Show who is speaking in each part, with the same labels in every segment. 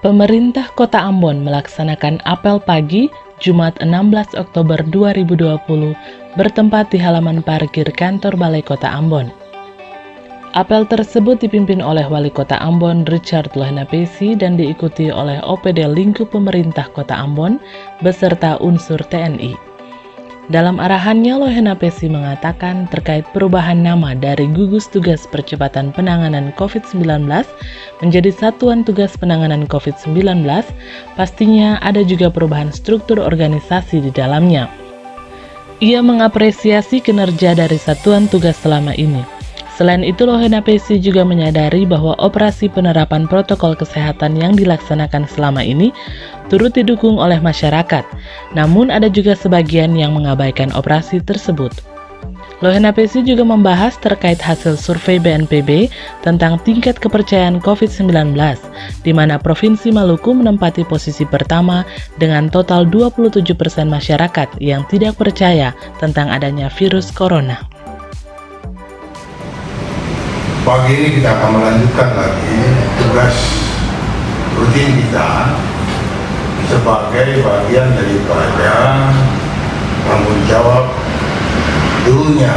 Speaker 1: Pemerintah Kota Ambon melaksanakan apel pagi Jumat 16 Oktober 2020 bertempat di halaman parkir kantor Balai Kota Ambon. Apel tersebut dipimpin oleh Wali Kota Ambon Richard Lohenapesi dan diikuti oleh OPD Lingkup Pemerintah Kota Ambon beserta unsur TNI. Dalam arahannya, Lohenapesi mengatakan terkait perubahan nama dari Gugus Tugas Percepatan Penanganan COVID-19 menjadi Satuan Tugas Penanganan COVID-19, pastinya ada juga perubahan struktur organisasi di dalamnya. Ia mengapresiasi kinerja dari Satuan Tugas selama ini. Selain itu, Lohenapesi juga menyadari bahwa operasi penerapan protokol kesehatan yang dilaksanakan selama ini turut didukung oleh masyarakat, namun ada juga sebagian yang mengabaikan operasi tersebut. Lohenapesi juga membahas terkait hasil survei BNPB tentang tingkat kepercayaan COVID-19, di mana Provinsi Maluku menempati posisi pertama dengan total 27% masyarakat yang tidak percaya tentang adanya virus corona.
Speaker 2: Pagi ini kita akan melanjutkan lagi tugas rutin kita sebagai bagian daripada tanggung jawab dulunya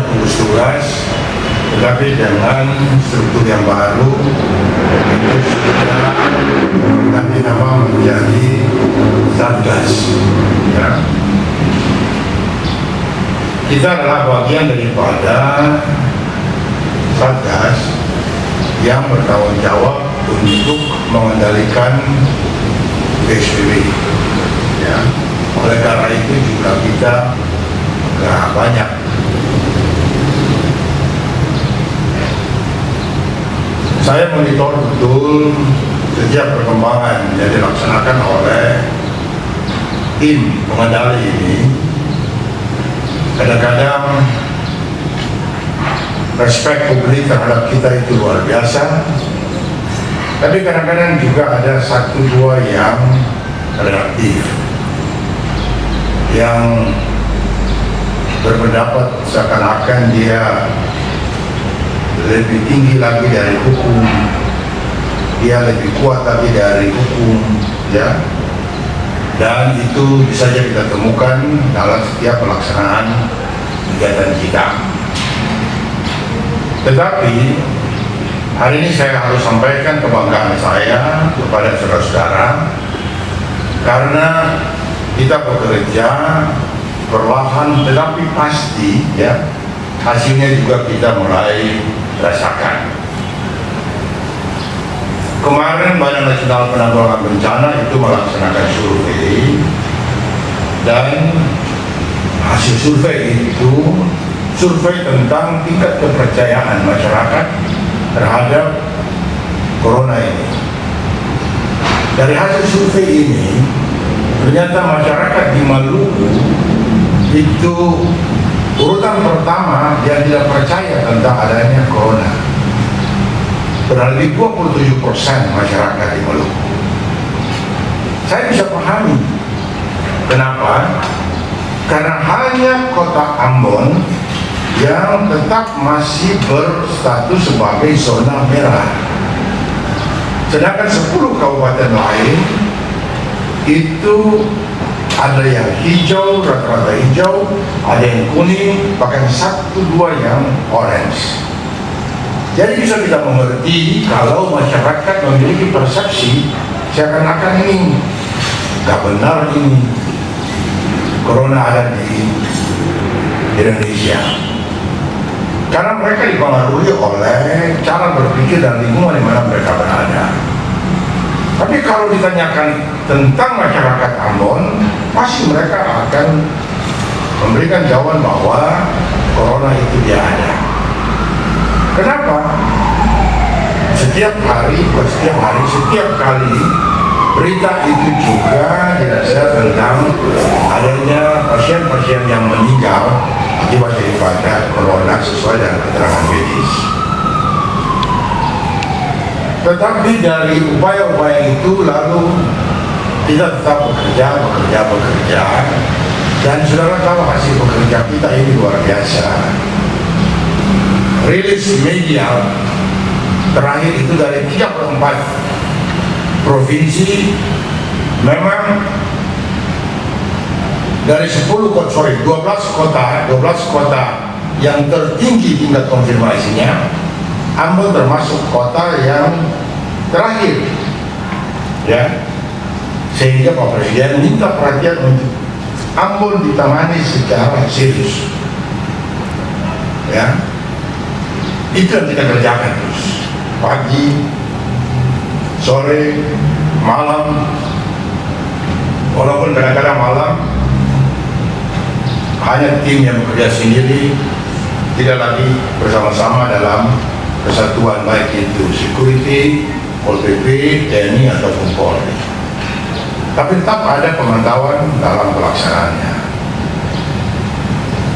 Speaker 2: gugus tugas, tetapi dengan struktur yang baru itu sudah nanti nama menjadi Satgas. Ya. Kita adalah bagian daripada Satgas yang bertanggung jawab untuk mengendalikan PSBB. Ya. Oleh karena itu jumlah kita gak banyak. Saya monitor betul setiap perkembangan yang dilaksanakan oleh tim pengendali ini. Kadang-kadang respek publik terhadap kita itu luar biasa, tapi kadang-kadang juga ada satu dua yang reaktif, yang berpendapat seakan-akan dia lebih tinggi lagi dari hukum, dia lebih kuat lagi dari hukum, ya. Dan itu bisa saja kita temukan dalam setiap pelaksanaan kegiatan kita. Tetapi hari ini saya harus sampaikan kebanggaan saya kepada saudara-saudara, karena kita bekerja perlahan tetapi pasti, ya, hasilnya juga kita mulai rasakan. Kemarin Badan Nasional Penanggulangan Bencana itu melaksanakan survei, dan hasil survei itu survei tentang tingkat kepercayaan masyarakat terhadap corona ini. Dari hasil survei ini ternyata masyarakat di Maluku itu urutan pertama yang tidak percaya tentang adanya corona. Berarti 27% masyarakat di Maluku. Saya bisa pahami kenapa, karena hanya Kota Ambon yang tetap masih berstatus sebagai zona merah, sedangkan 10 kabupaten lain itu ada yang hijau, rata-rata hijau, ada yang kuning, bahkan 1-2 yang orange. Jadi bisa kita mengerti kalau masyarakat memiliki persepsi seakan-akan ini gak benar, ini corona ada di Indonesia, karena mereka dipengaruhi oleh cara berpikir dan lingkungan di mana mereka berada. Tapi kalau ditanyakan tentang masyarakat Ambon, pasti mereka akan memberikan jawaban bahwa corona itu tidak ada. Kenapa? Setiap kali berita itu juga dirasa tentang adanya pasien-pasien yang meninggal akibat daripada corona sesuai dengan keterangan medis. Tetapi dari upaya-upaya itu lalu kita tetap bekerja, dan saudara tahu hasil bekerja kita ini luar biasa. Rilis media terakhir itu dari 3/4 provinsi. Memang dari 12 kota yang tertinggi tingkat konfirmasinya, Ambon termasuk kota yang terakhir, ya. Sehingga Pak Presiden minta perhatian untuk Ambon ditangani secara serius, ya. Itu yang kita kerjakan terus, pagi, sore, malam. Walaupun kadang-kadang malam hanya tim yang bekerja sendiri, tidak lagi bersama-sama dalam kesatuan, baik itu security, Pol PP, TNI ataupun Polri. Tapi tetap ada pemantauan dalam pelaksanaannya.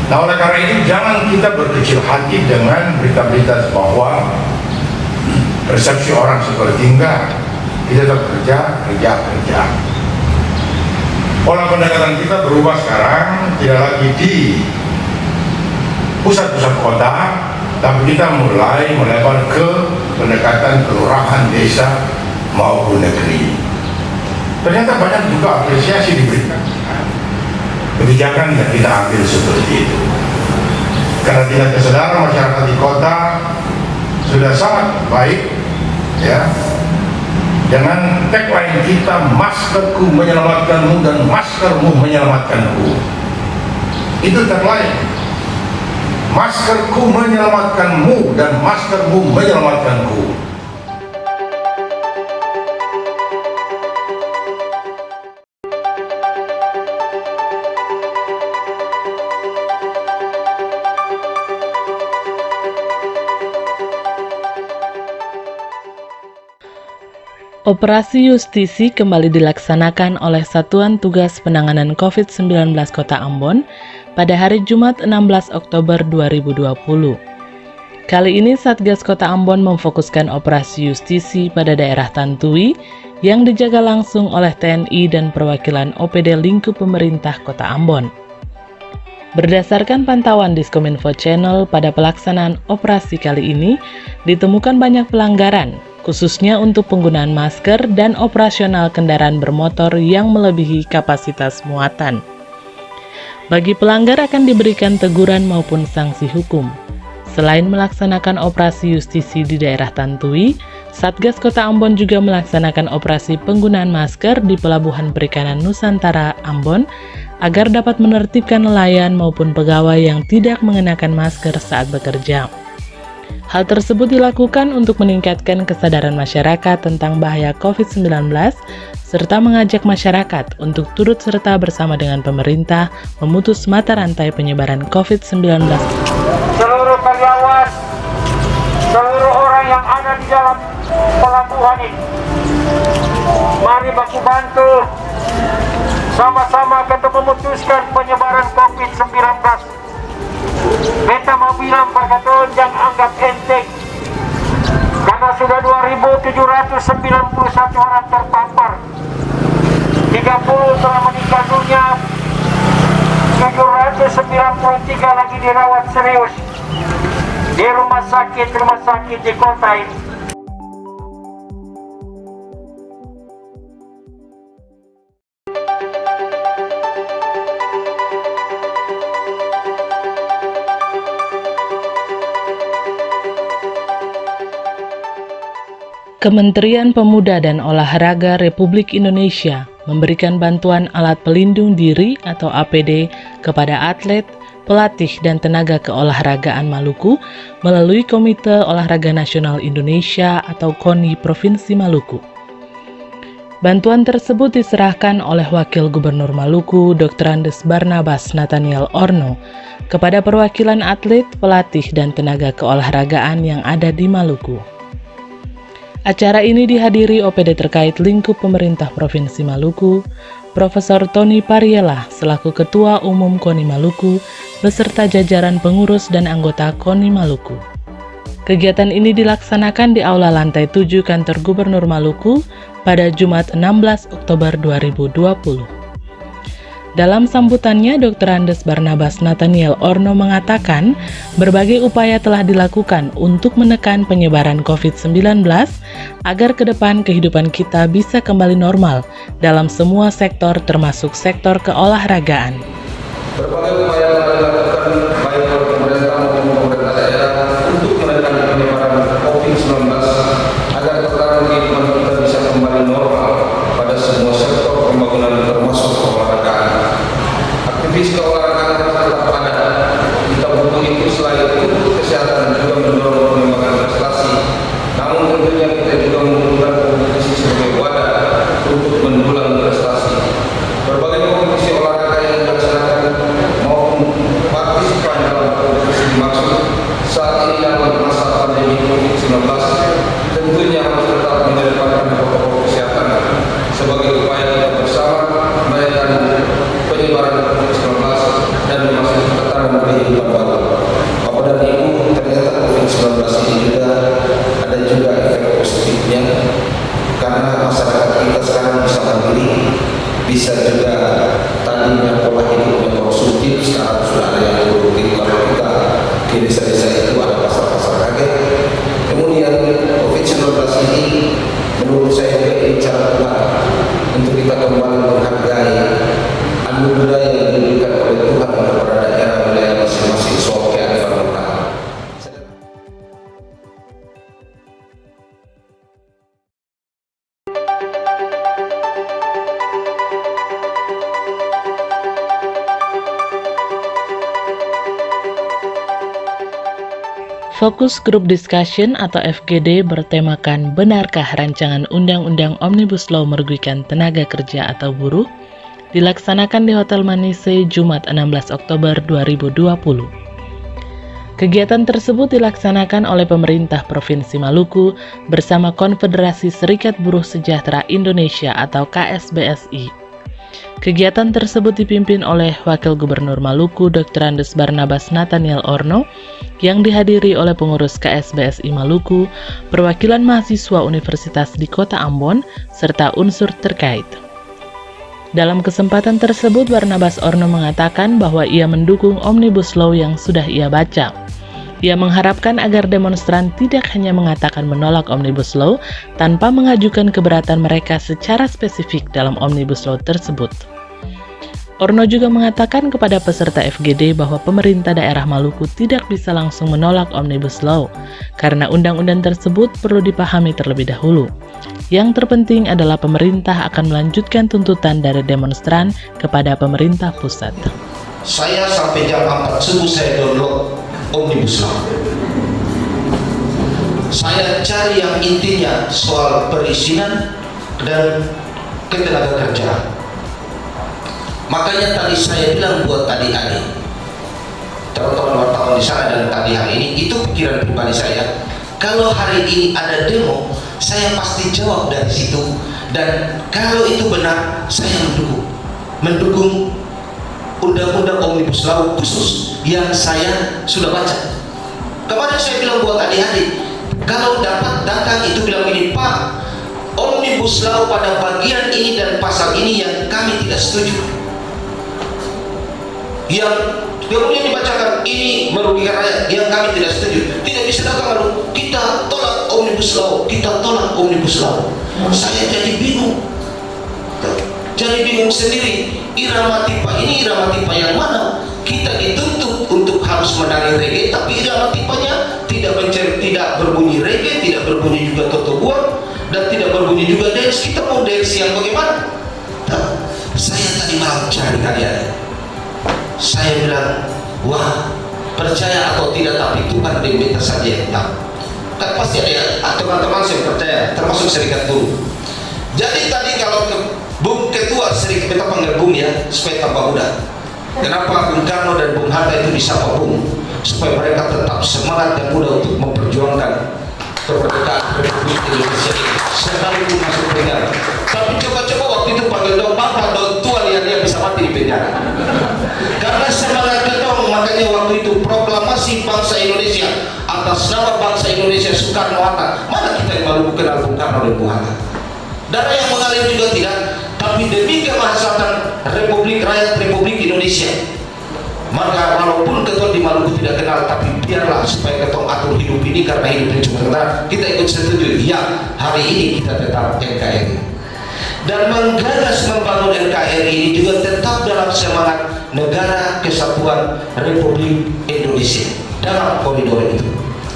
Speaker 2: Nah, oleh karena itu jangan kita berkecil hati dengan berita-berita bahwa persepsi orang seperti enggak, kita tetap kerja. Pola pendekatan kita berubah sekarang, tidak lagi di pusat-pusat kota, tapi kita mulai melebar ke pendekatan kelurahan, desa maupun negeri. Ternyata banyak juga apresiasi diberikan. Kebijakan yang kita ambil seperti itu. Karena tingkat kesadaran masyarakat di kota sudah sangat baik, ya. Dengan tagline kita, maskerku menyelamatkanmu dan maskermu menyelamatkanku. Itu tagline. Maskerku menyelamatkanmu dan maskermu menyelamatkanku.
Speaker 1: Operasi Justisi kembali dilaksanakan oleh Satuan Tugas Penanganan COVID-19 Kota Ambon pada hari Jumat 16 Oktober 2020. Kali ini Satgas Kota Ambon memfokuskan operasi justisi pada daerah Tantui yang dijaga langsung oleh TNI dan perwakilan OPD lingkup pemerintah Kota Ambon. Berdasarkan pantauan Diskominfo Channel pada pelaksanaan operasi kali ini, ditemukan banyak pelanggaran, khususnya untuk penggunaan masker dan operasional kendaraan bermotor yang melebihi kapasitas muatan. Bagi pelanggar akan diberikan teguran maupun sanksi hukum. Selain melaksanakan operasi justisi di daerah Tantui, Satgas Kota Ambon juga melaksanakan operasi penggunaan masker di Pelabuhan Perikanan Nusantara Ambon agar dapat menertibkan nelayan maupun pegawai yang tidak mengenakan masker saat bekerja. Hal tersebut dilakukan untuk meningkatkan kesadaran masyarakat tentang bahaya COVID-19 serta mengajak masyarakat untuk turut serta bersama dengan pemerintah memutus mata rantai penyebaran COVID-19.
Speaker 3: Seluruh karyawan, seluruh orang yang ada di dalam pelabuhan ini, mari baku bantu sama-sama kita memutuskan penyebaran COVID-19. Kita mau bilang perkataan yang anggap enteng, karena sudah 2.791 orang terpapar, 30 telah meninggal dunia, 793 lagi dirawat serius di rumah sakit di kota ini.
Speaker 1: Kementerian Pemuda dan Olahraga Republik Indonesia memberikan bantuan alat pelindung diri atau APD kepada atlet, pelatih, dan tenaga keolahragaan Maluku melalui Komite Olahraga Nasional Indonesia atau KONI Provinsi Maluku. Bantuan tersebut diserahkan oleh Wakil Gubernur Maluku, Dr. Andes Barnabas Nathaniel Orno, kepada perwakilan atlet, pelatih, dan tenaga keolahragaan yang ada di Maluku. Acara ini dihadiri OPD terkait lingkup pemerintah Provinsi Maluku, Profesor Tony Pariela selaku Ketua Umum KONI Maluku, beserta jajaran pengurus dan anggota KONI Maluku. Kegiatan ini dilaksanakan di Aula Lantai 7 Kantor Gubernur Maluku pada Jumat 16 Oktober 2020. Dalam sambutannya, Dr. Andes Barnabas Nathaniel Orno mengatakan berbagai upaya telah dilakukan untuk menekan penyebaran COVID-19 agar ke depan kehidupan kita bisa kembali normal dalam semua sektor termasuk sektor keolahragaan.
Speaker 4: Berbagai upaya telah dilakukan baik oleh pemerintah maupun pemerintah daerah untuk menekan penyebaran COVID-19 agar ke depan kehidupan kita bisa kembali normal pada semua sektor pembangunan termasuk keolahragaan. Aktivis keolahragaan harus tetap ada. Kita butuh itu selain untuk kesehatan juga mendorong pengembangan prestasi. Namun tentunya kita juga membutuhkan kompetisi sebagai wadah untuk mendulang prestasi. Berbagai kompetisi olahraga yang dilaksanakan maupun partisipan dalam kompetisi dimaksud saat ini dalam masa pandemi COVID-19 tentunya harus tetap mengedepankan protokol kesehatan sebagai upaya kita bersama menekan penyebaran COVID-19 dan memasuki tatanan kehidupan baru. Bapak dan Ibu, ternyata COVID-19 ini juga ada juga efek positifnya karena masyarakat kita sekarang bisa mandiri, bisa juga tadinya pola hidup yang konsumtif sekarang sudah ada yang produktif. Kalau kita di desa-desa itu ada pasar-pasar kaget. Kemudian COVID-19 ini menurut saya ini cara kuat untuk kita kembali menghargai anugerah yang diberikan oleh Tuhan kepada daerah wilayah masing-masing soal kearifan lokal.
Speaker 1: Fokus Group Discussion atau FGD bertemakan benarkah rancangan Undang-Undang Omnibus Law merugikan tenaga kerja atau buruh dilaksanakan di Hotel Manise Jumat 16 Oktober 2020. Kegiatan tersebut dilaksanakan oleh pemerintah Provinsi Maluku bersama Konfederasi Serikat Buruh Sejahtera Indonesia atau KSBSI. Kegiatan tersebut dipimpin oleh Wakil Gubernur Maluku Dr. Andes Barnabas Nathaniel Orno yang dihadiri oleh pengurus KSBSI Maluku, perwakilan mahasiswa universitas di Kota Ambon, serta unsur terkait. Dalam kesempatan tersebut, Barnabas Orno mengatakan bahwa ia mendukung Omnibus Law yang sudah ia baca. Ia mengharapkan agar demonstran tidak hanya mengatakan menolak Omnibus Law tanpa mengajukan keberatan mereka secara spesifik dalam Omnibus Law tersebut. Orno juga mengatakan kepada peserta FGD bahwa pemerintah daerah Maluku tidak bisa langsung menolak Omnibus Law karena undang-undang tersebut perlu dipahami terlebih dahulu. Yang terpenting adalah pemerintah akan melanjutkan tuntutan dari demonstran kepada pemerintah pusat.
Speaker 4: Saya sampai jam 4 subuh saya download Omnibus Law. Saya cari yang intinya soal perizinan dan ketenaga kerjaan. Makanya tadi saya bilang buat adik-adik, teman-teman wartawan di sana dan tadi hari ini, itu pikiran pribadi saya. Kalau hari ini ada demo, saya pasti jawab dari situ. Dan kalau itu benar, saya mendukung Undang-Undang Omnibus Law khusus yang saya sudah baca. Kemarin saya bilang buat adik-adik, kalau dapat datang itu bilang ini, Pak, Omnibus Law pada bagian ini dan pasal ini yang kami tidak setuju. Yang kemudian dibacakan ini merugikan rakyat, yang kami tidak setuju. Tidak bisa datang lalu kita tolak Omnibus Law, kita tolak Omnibus Law. Saya jadi bingung. Jadi bingung sendiri. Irama tipa ini irama tipa yang mana? Kita dituntut untuk harus menari reggae, tapi irama tipanya tidak berbunyi reggae, tidak berbunyi juga totobuan, dan tidak berbunyi juga dance. Kita mau dance yang bagaimana? Nah, saya tadi malam cari kalian. Saya bilang, wah, percaya atau tidak, tapi Tuhan dan beta saja yang tahu. Kan pasti ada teman-teman saya percaya, termasuk serikat buruh. Jadi tadi kalau Bung Ketua serikat, kita panggil Bung ya, supaya tambah mudah. Kenapa Bung Karno dan Bung Hatta itu disapa Bung? Supaya mereka tetap semangat dan mudah untuk memperjuangkan kemerdekaan Republik Indonesia ini. Sekalipun masuk penjara. Tapi coba-coba waktu itu panggil dong Bapak, dong Tuan yang dia bisa mati di penjara. Karena semangat ketong, makanya waktu itu proklamasi bangsa Indonesia atas nama bangsa Indonesia Soekarno-Hatta. Mana kita yang baru kenal Bung Karno dan Bung Hatta? Darah yang mengalir juga tidak, tapi demi kemaslahatan rakyat Republik Indonesia. Maka walaupun ketong di Maluku tidak kenal, tapi biarlah supaya ketong atur hidup ini, karena hidup ini cuma sebentar. Kita ikut setuju, ya, hari ini kita tetap NKRI. Dan menggagas membangun NKRI ini juga tetap dalam semangat Negara Kesatuan Republik Indonesia dalam koridor itu.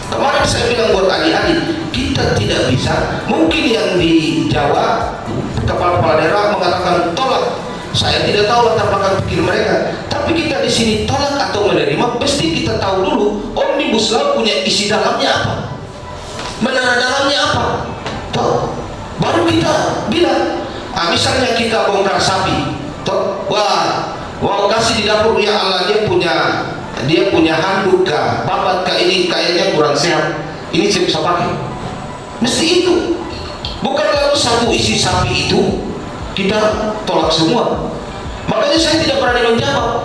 Speaker 4: Kemarin saya bilang buat adik-adik, kita tidak bisa, mungkin yang di Jawa kepala-kepala daerah mengatakan tolak. Saya tidak tahu latar belakang pikir mereka, tapi kita di sini tolak atau menerima, mesti kita tahu dulu Omnibus Law punya isi dalamnya apa, menara dalamnya apa, toh baru kita bilang. Misalnya kita bongkar sapi, toh, wah, kasih di dapur, ya Allah, dia punya handuk kah, babat kah, ini kayaknya kurang sehat, ini saya bisa pakai. Mesti itu, bukan lalu satu isi sapi itu kita tolak semua. Makanya saya tidak berani menjawab.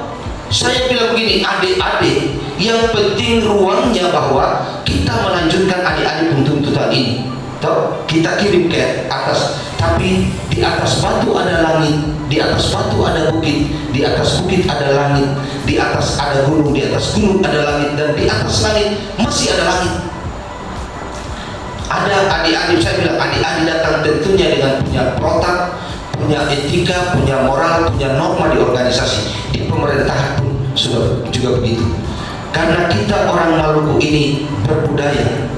Speaker 4: Saya bilang begini, adik-adik, yang penting ruangnya bahwa kita melanjutkan adik-adik tuntutan ini. Toh, kita kirim ke atas, tapi di atas batu ada langit, di atas batu ada bukit, di atas bukit ada langit, di atas ada gunung, di atas gunung ada langit, dan di atas langit masih ada langit. Ada adik-adik, saya bilang adik-adik datang tentunya dengan punya protap, punya etika, punya moral, punya norma di organisasi, di pemerintahan pun sudah juga begitu. Karena kita orang Maluku ini berbudaya,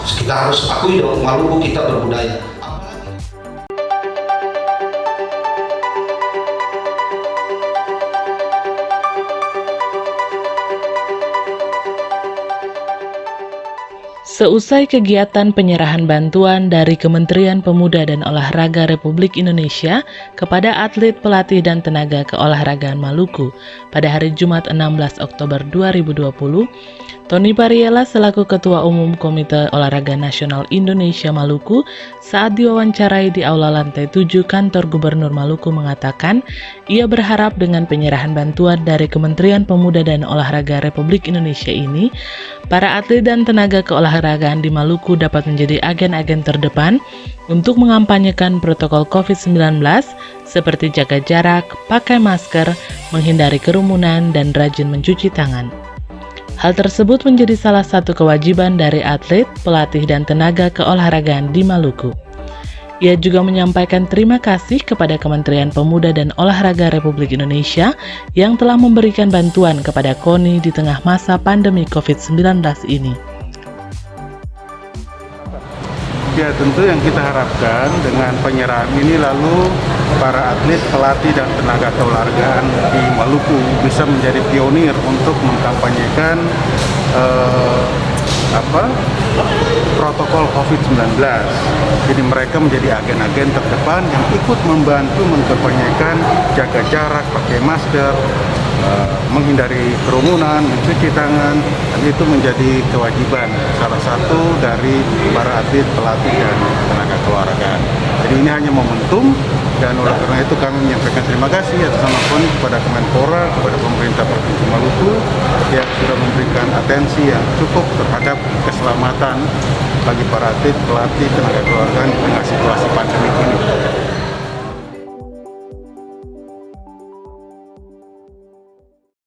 Speaker 4: kita harus akui dong, Maluku kita berbudaya.
Speaker 1: Seusai kegiatan penyerahan bantuan dari Kementerian Pemuda dan Olahraga Republik Indonesia kepada atlet, pelatih, dan tenaga keolahragaan Maluku pada hari Jumat 16 Oktober 2020, Tony Pariela selaku Ketua Umum Komite Olahraga Nasional Indonesia Maluku saat diwawancarai di Aula Lantai 7 Kantor Gubernur Maluku mengatakan ia berharap dengan penyerahan bantuan dari Kementerian Pemuda dan Olahraga Republik Indonesia ini, para atlet dan tenaga keolahragaan di Maluku dapat menjadi agen-agen terdepan untuk mengampanyekan protokol COVID-19 seperti jaga jarak, pakai masker, menghindari kerumunan, dan rajin mencuci tangan. Hal tersebut menjadi salah satu kewajiban dari atlet, pelatih, dan tenaga keolahragaan di Maluku. Ia juga menyampaikan terima kasih kepada Kementerian Pemuda dan Olahraga Republik Indonesia yang telah memberikan bantuan kepada KONI di tengah masa pandemi COVID-19 ini.
Speaker 5: Ya, tentu yang kita harapkan dengan penyerahan ini lalu para atlet, pelatih, dan tenaga keolahragaan di Maluku bisa menjadi pionir untuk mengkampanyekan protokol COVID-19. Jadi mereka menjadi agen-agen terdepan yang ikut membantu mengkampanyekan jaga jarak, pakai masker, menghindari kerumunan, mencuci tangan, dan itu menjadi kewajiban salah satu dari para atlet, pelatih, dan tenaga keolahragaan. Jadi ini hanya momentum, dan oleh karena itu kami menyampaikan terima kasih atas nama KONI kepada Kemenpora, kepada pemerintah Provinsi Maluku yang sudah memberikan atensi yang cukup terhadap keselamatan bagi para atlet, pelatih, tenaga keolahragaan di tengah situasi pandemi ini.